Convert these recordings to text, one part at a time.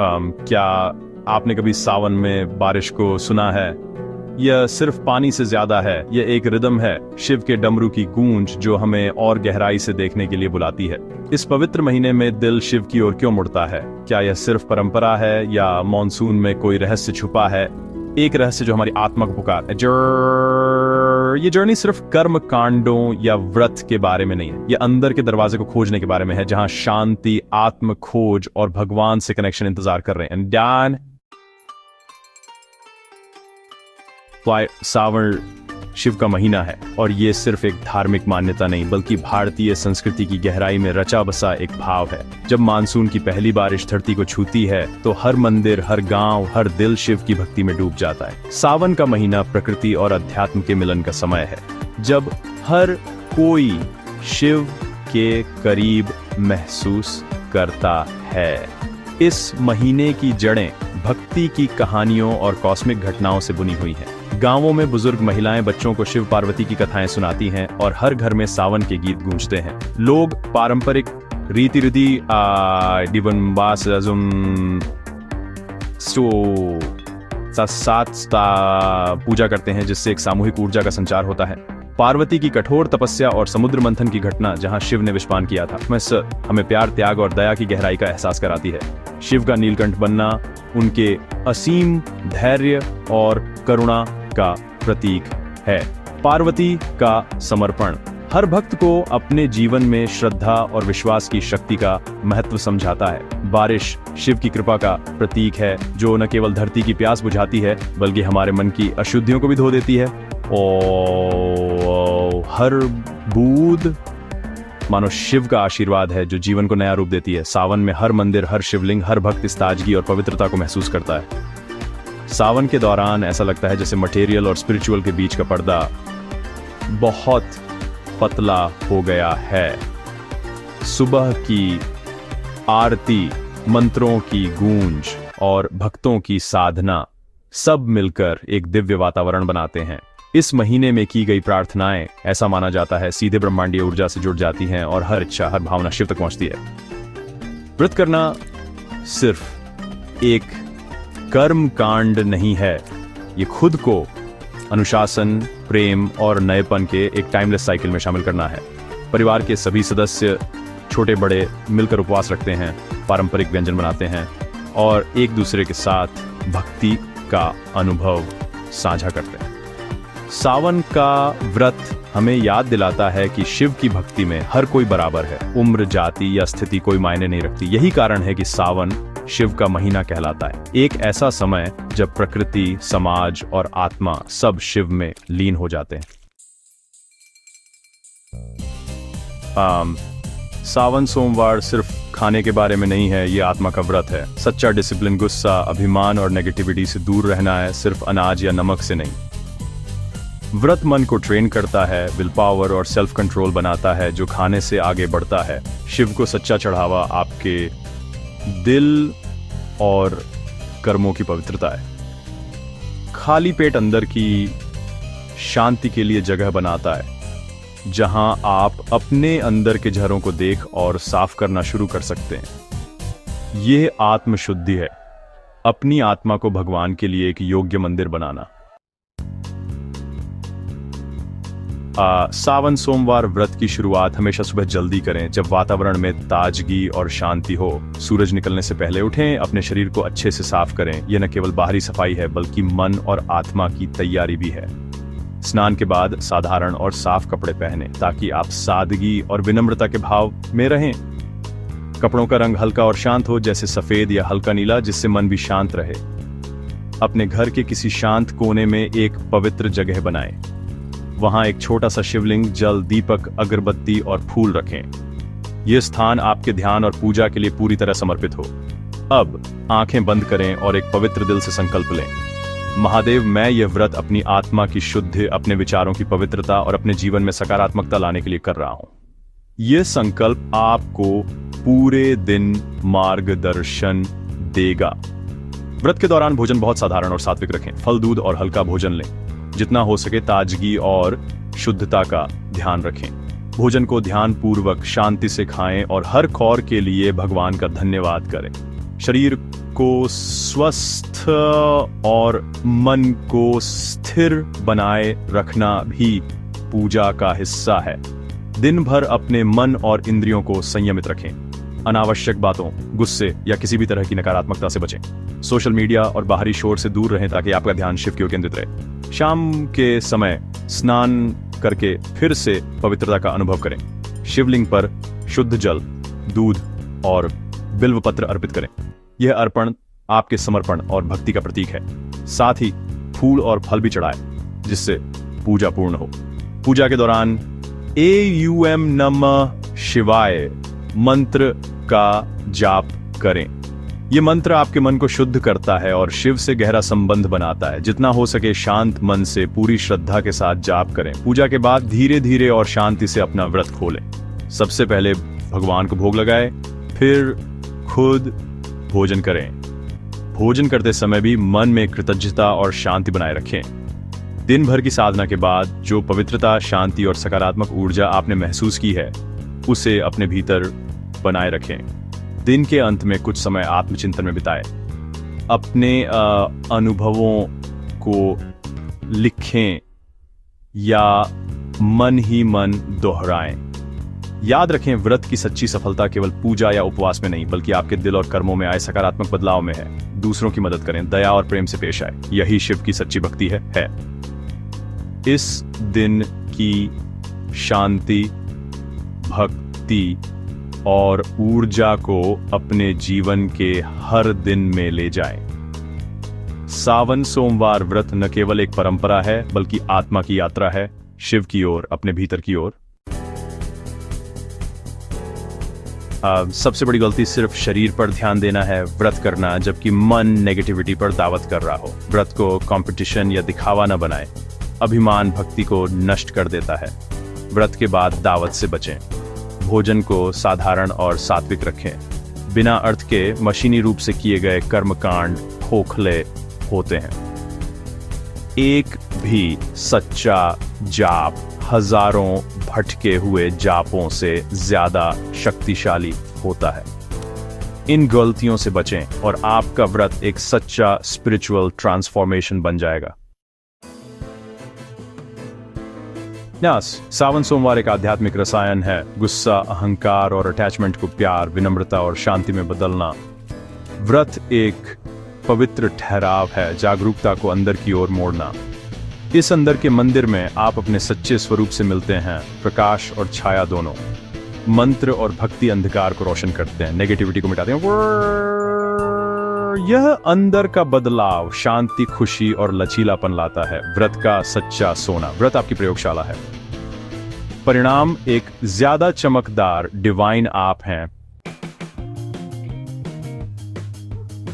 क्या आपने कभी सावन में बारिश को सुना है? यह सिर्फ पानी से ज्यादा है। यह एक रिदम है, शिव के डमरू की गूंज जो हमें और गहराई से देखने के लिए बुलाती है। इस पवित्र महीने में दिल शिव की ओर क्यों मुड़ता है? क्या यह सिर्फ परंपरा है या मॉनसून में कोई रहस्य छुपा है? एक रहस्य जो हमारी आत्मा को पुकार है। ये जर्नी सिर्फ कर्म कांडों या व्रत के बारे में नहीं है। यह अंदर के दरवाजे को खोजने के बारे में है, जहां शांति, आत्म खोज और भगवान से कनेक्शन इंतजार कर रहे हैं। सावन शिव का महीना है और ये सिर्फ एक धार्मिक मान्यता नहीं बल्कि भारतीय संस्कृति की गहराई में रचा बसा एक भाव है। जब मानसून की पहली बारिश धरती को छूती है तो हर मंदिर, हर गांव, हर दिल शिव की भक्ति में डूब जाता है। सावन का महीना प्रकृति और अध्यात्म के मिलन का समय है, जब हर कोई शिव के करीब महसूस करता है। इस महीने की जड़ें भक्ति की कहानियों और कॉस्मिक घटनाओं से बुनी हुई हैं। गांवों में बुजुर्ग महिलाएं बच्चों को शिव पार्वती की कथाएं सुनाती हैं और हर घर में सावन के गीत गूंजते हैं। लोग पारंपरिक रीति रिधि पूजा करते हैं, जिससे एक सामूहिक ऊर्जा का संचार होता है। पार्वती की कठोर तपस्या और समुद्र मंथन की घटना जहां शिव ने विषपान किया था, हमें प्यार, त्याग और दया की गहराई का एहसास कराती है। शिव का नीलकंठ बनना उनके असीम धैर्य और करुणा का प्रतीक है। पार्वती का समर्पण हर भक्त को अपने जीवन में श्रद्धा और विश्वास की शक्ति का महत्व समझाता है। बारिश शिव की कृपा का प्रतीक है, जो न केवल धरती की प्यास बुझाती है बल्कि हमारे मन की अशुद्धियों को भी धो देती है। और हर बूंद मानो शिव का आशीर्वाद है जो जीवन को नया रूप देती है। सावन में हर मंदिर, हर शिवलिंग, हर भक्त इस ताजगी और पवित्रता को महसूस करता है। सावन के दौरान ऐसा लगता है जैसे मटेरियल और स्पिरिचुअल के बीच का पर्दा बहुत पतला हो गया है। सुबह की आरती, मंत्रों की गूंज और भक्तों की साधना सब मिलकर एक दिव्य वातावरण बनाते हैं। इस महीने में की गई प्रार्थनाएं, ऐसा माना जाता है, सीधे ब्रह्मांडीय ऊर्जा से जुड़ जाती हैं और हर इच्छा, हर भावना शिव तक पहुंचती है। व्रत करना सिर्फ एक कर्म कांड नहीं है, ये खुद को अनुशासन, प्रेम और नएपन के एक टाइमलेस साइकिल में शामिल करना है। परिवार के सभी सदस्य, छोटे बड़े, मिलकर उपवास रखते हैं, पारंपरिक व्यंजन बनाते हैं और एक दूसरे के साथ भक्ति का अनुभव साझा करते हैं। सावन का व्रत हमें याद दिलाता है कि शिव की भक्ति में हर कोई बराबर है। उम्र, जाति या स्थिति कोई मायने नहीं रखती। यही कारण है कि सावन शिव का महीना कहलाता है, एक ऐसा समय जब प्रकृति, समाज और आत्मा सब शिव में लीन हो जाते हैं। सावन सोमवार सिर्फ खाने के बारे में नहीं है, ये आत्मा का व्रत है। सच्चा डिसिप्लिन गुस्सा, अभिमान और नेगेटिविटी से दूर रहना है, सिर्फ अनाज या नमक से नहीं। व्रत मन को ट्रेन करता है, विल पावर और सेल्फ कंट्रोल बनाता है, जो खाने से आगे बढ़ता है। शिव को सच्चा चढ़ावा आपके दिल और कर्मों की पवित्रता है। खाली पेट अंदर की शांति के लिए जगह बनाता है, जहां आप अपने अंदर के झरों को देख और साफ करना शुरू कर सकते हैं। यह आत्मशुद्धि है, अपनी आत्मा को भगवान के लिए एक योग्य मंदिर बनाना। सावन सोमवार व्रत की शुरुआत हमेशा सुबह जल्दी करें, जब वातावरण में ताजगी और शांति हो। सूरज निकलने से पहले उठें, अपने शरीर को अच्छे से साफ करें। यह न केवल बाहरी सफाई है बल्कि मन और आत्मा की तैयारी भी है। स्नान के बाद साधारण और साफ कपड़े पहनें ताकि आप सादगी और विनम्रता के भाव में रहें। कपड़ों का रंग हल्का और शांत हो, जैसे सफेद या हल्का नीला, जिससे मन भी शांत रहे। अपने घर के किसी शांत कोने में एक पवित्र जगह बनाएं। वहां एक छोटा सा शिवलिंग, जल, दीपक, अगरबत्ती और फूल रखें। यह स्थान आपके ध्यान और पूजा के लिए पूरी तरह समर्पित हो। अब आंखें बंद करें और एक पवित्र दिल से संकल्प लें। महादेव, मैं यह व्रत अपनी आत्मा की शुद्धि, अपने विचारों की पवित्रता और अपने जीवन में सकारात्मकता लाने के लिए कर रहा हूं। यह संकल्प आपको पूरे दिन मार्गदर्शन देगा। व्रत के दौरान भोजन बहुत साधारण और सात्विक रखें। फल, दूध और हल्का भोजन लें। जितना हो सके ताजगी और शुद्धता का ध्यान रखें। भोजन को ध्यान पूर्वक शांति से खाएं और हर कौर के लिए भगवान का धन्यवाद करें। शरीर को स्वस्थ और मन को स्थिर बनाए रखना भी पूजा का हिस्सा है। दिन भर अपने मन और इंद्रियों को संयमित रखें। अनावश्यक बातों, गुस्से या किसी भी तरह की नकारात्मकता से बचें। सोशल मीडिया और बाहरी शोर से दूर रहें ताकि आपका ध्यान शिव की ओर केंद्रित रहे। शाम के समय स्नान करके फिर से पवित्रता का अनुभव करें। शिवलिंग पर शुद्ध जल, दूध और बिल्व पत्र अर्पित करें। यह अर्पण आपके समर्पण और भक्ति का प्रतीक है। साथ ही फूल और फल भी चढ़ाएं, जिससे पूजा पूर्ण हो। पूजा के दौरान एयूएम नमः शिवाय मंत्र का जाप करें। यह मंत्र आपके मन को शुद्ध करता है और शिव से गहरा संबंध बनाता है। जितना हो सके शांत मन से पूरी श्रद्धा के साथ जाप करें। पूजा के बाद धीरे धीरे और शांति से अपना व्रत खोलें। सबसे पहले भगवान को भोग लगाएं, फिर खुद भोजन करें। भोजन करते समय भी मन में कृतज्ञता और शांति बनाए रखें। दिन भर की साधना के बाद जो पवित्रता, शांति और सकारात्मक ऊर्जा आपने महसूस की है, उसे अपने भीतर बनाए रखें। दिन के अंत में कुछ समय आत्मचिंतन में बिताएं। अपने अनुभवों को लिखें या मन ही मन दोहराएं। याद रखें, व्रत की सच्ची सफलता केवल पूजा या उपवास में नहीं, बल्कि आपके दिल और कर्मों में आए सकारात्मक बदलाव में है। दूसरों की मदद करें, दया और प्रेम से पेश आए। यही शिव की सच्ची भक्ति है। इस दिन की शांति, भक्ति और ऊर्जा को अपने जीवन के हर दिन में ले जाएं। सावन सोमवार व्रत न केवल एक परंपरा है, बल्कि आत्मा की यात्रा है, शिव की ओर, अपने भीतर की ओर। सबसे बड़ी गलती सिर्फ शरीर पर ध्यान देना है, व्रत करना, जबकि मन नेगेटिविटी पर दावत कर रहा हो। व्रत को कंपटीशन या दिखावा न बनाएं। अभिमान भक्ति को नष्ट कर देता है। व्रत के बाद दावत से बचें। भोजन को साधारण और सात्विक रखें। बिना अर्थ के मशीनी रूप से किए गए कर्मकांड खोखले होते हैं। एक भी सच्चा जाप हजारों भटके हुए जापों से ज्यादा शक्तिशाली होता है। इन गलतियों से बचें और आपका व्रत एक सच्चा स्पिरिचुअल ट्रांसफॉर्मेशन बन जाएगा। न्यास, सावन सोमवार एक आध्यात्मिक रसायन है। गुस्सा, अहंकार और अटैचमेंट को प्यार, विनम्रता और शांति में बदलना। व्रत एक पवित्र ठहराव है, जागरूकता को अंदर की ओर मोड़ना। इस अंदर के मंदिर में आप अपने सच्चे स्वरूप से मिलते हैं, प्रकाश और छाया दोनों। मंत्र और भक्ति अंधकार को रोशन करते हैं, नेगेटिविटी को मिटाते हैं। यह अंदर का बदलाव शांति, खुशी और लचीलापन लाता है। व्रत का सच्चा सोना। व्रत आपकी प्रयोगशाला है। परिणाम एक ज्यादा चमकदार डिवाइन आप हैं।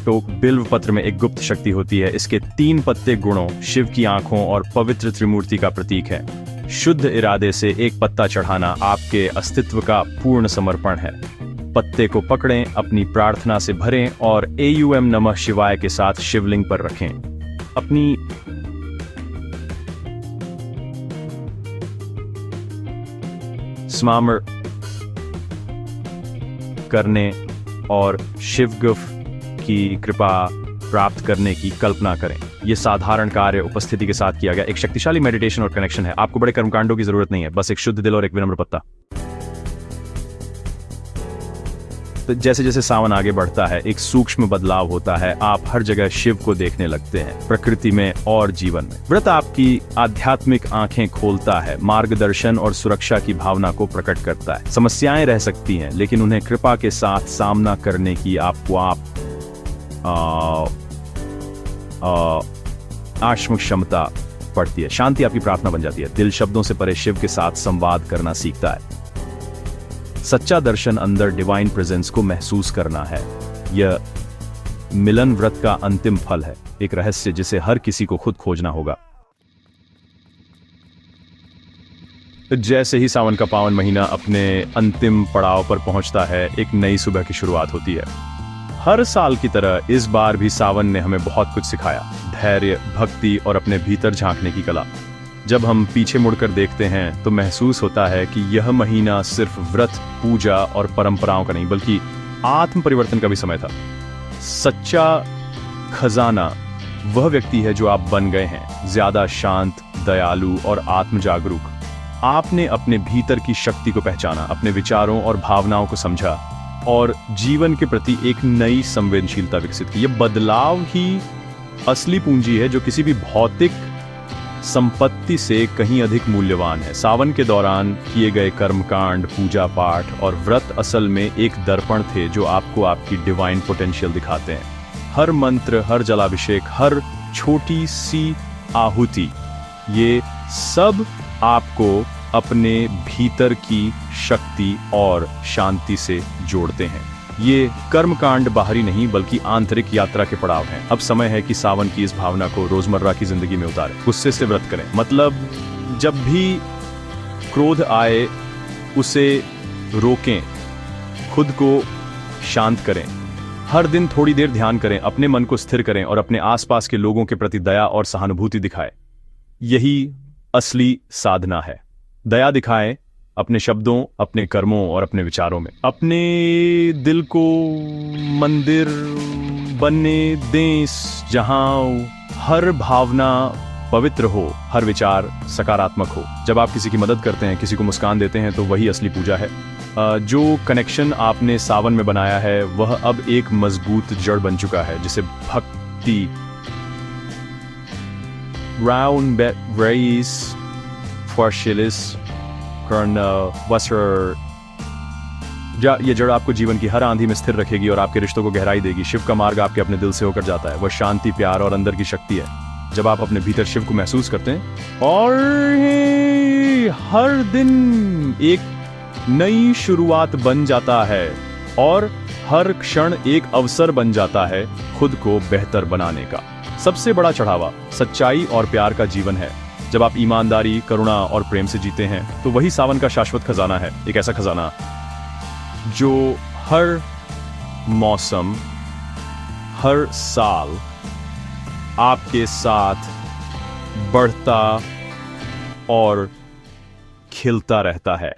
तो बिल्व पत्र में एक गुप्त शक्ति होती है। इसके 3 पत्ते गुणों, शिव की आंखों और पवित्र त्रिमूर्ति का प्रतीक है। शुद्ध इरादे से एक पत्ता चढ़ाना आपके अस्तित्व का पूर्ण समर्पण है। पत्ते को पकड़ें, अपनी प्रार्थना से भरें और एयूएम नमः शिवाय के साथ शिवलिंग पर रखें। अपनी स्मामर करने और शिवगुफ की कृपा प्राप्त करने की कल्पना करें। यह साधारण कार्य उपस्थिति के साथ किया गया एक शक्तिशाली मेडिटेशन और कनेक्शन है। आपको बड़े कर्मकांडों की जरूरत नहीं है, बस एक शुद्ध दिल और एक विनम्र पत्ता। तो जैसे जैसे सावन आगे बढ़ता है, एक सूक्ष्म बदलाव होता है। आप हर जगह शिव को देखने लगते हैं, प्रकृति में और जीवन में। व्रत आपकी आध्यात्मिक आंखें खोलता है, मार्गदर्शन और सुरक्षा की भावना को प्रकट करता है। समस्याएं रह सकती हैं, लेकिन उन्हें कृपा के साथ सामना करने की आपको आत्म क्षमता पड़ती है। शांति आपकी प्रार्थना बन जाती है। दिल शब्दों से परे शिव के साथ संवाद करना सीखता है। सच्चा दर्शन अंदर डिवाइन प्रेजेंस को महसूस करना है। यह मिलन व्रत का अंतिम फल है, एक रहस्य जिसे हर किसी को खुद खोजना होगा। जैसे ही सावन का पावन महीना अपने अंतिम पड़ाव पर पहुंचता है, एक नई सुबह की शुरुआत होती है। हर साल की तरह इस बार भी सावन ने हमें बहुत कुछ सिखाया। धैर्य, भक्ति और अपने भीतर झांकने की कला। जब हम पीछे मुड़कर देखते हैं तो महसूस होता है कि यह महीना सिर्फ व्रत, पूजा और परंपराओं का नहीं, बल्कि आत्म परिवर्तन का भी समय था। सच्चा खजाना वह व्यक्ति है जो आप बन गए हैं, ज्यादा शांत, दयालु और आत्म जागरूक। आपने अपने भीतर की शक्ति को पहचाना, अपने विचारों और भावनाओं को समझा और जीवन के प्रति एक नई संवेदनशीलता विकसित की। यह बदलाव ही असली पूंजी है जो किसी भी भौतिक संपत्ति से कहीं अधिक मूल्यवान है। सावन के दौरान किए गए कर्मकांड, पूजा पाठ और व्रत असल में एक दर्पण थे जो आपको आपकी डिवाइन पोटेंशियल दिखाते हैं। हर मंत्र, हर जलाभिषेक, हर छोटी सी आहुति, ये सब आपको अपने भीतर की शक्ति और शांति से जोड़ते हैं। ये कर्मकांड बाहरी नहीं बल्कि आंतरिक यात्रा के पड़ाव हैं। अब समय है कि सावन की इस भावना को रोजमर्रा की जिंदगी में उतारें। गुस्से से व्रत करें, मतलब जब भी क्रोध आए उसे रोकें, खुद को शांत करें। हर दिन थोड़ी देर ध्यान करें, अपने मन को स्थिर करें और अपने आसपास के लोगों के प्रति दया और सहानुभूति दिखाएं। यही असली साधना है। दया दिखाएं अपने शब्दों, अपने कर्मों और अपने विचारों में। अपने दिल को मंदिर बनने दें जहां हर भावना पवित्र हो, हर विचार सकारात्मक हो। जब आप किसी की मदद करते हैं, किसी को मुस्कान देते हैं, तो वही असली पूजा है। जो कनेक्शन आपने सावन में बनाया है वह अब एक मजबूत जड़ बन चुका है, जिसे भक्ति राउंड रेस फॉर्शिलिस ये जड़ आपको जीवन की हर आंधी में स्थिर रखेगी और आपके रिश्तों को गहराई देगी। शिव का मार्ग आपके अपने दिल से होकर जाता है। वह शांति, प्यार और अंदर की शक्ति है। जब आप अपने भीतर शिव को महसूस करते हैं और हर दिन एक नई शुरुआत बन जाता है और हर क्षण एक अवसर बन जाता है खुद को बेहतर बनाने का। सबसे बड़ा चढ़ावा सच्चाई और प्यार का जीवन है। जब आप ईमानदारी, करुणा और प्रेम से जीते हैं तो वही सावन का शाश्वत खजाना है। एक ऐसा खजाना जो हर मौसम, हर साल आपके साथ बढ़ता और खिलता रहता है।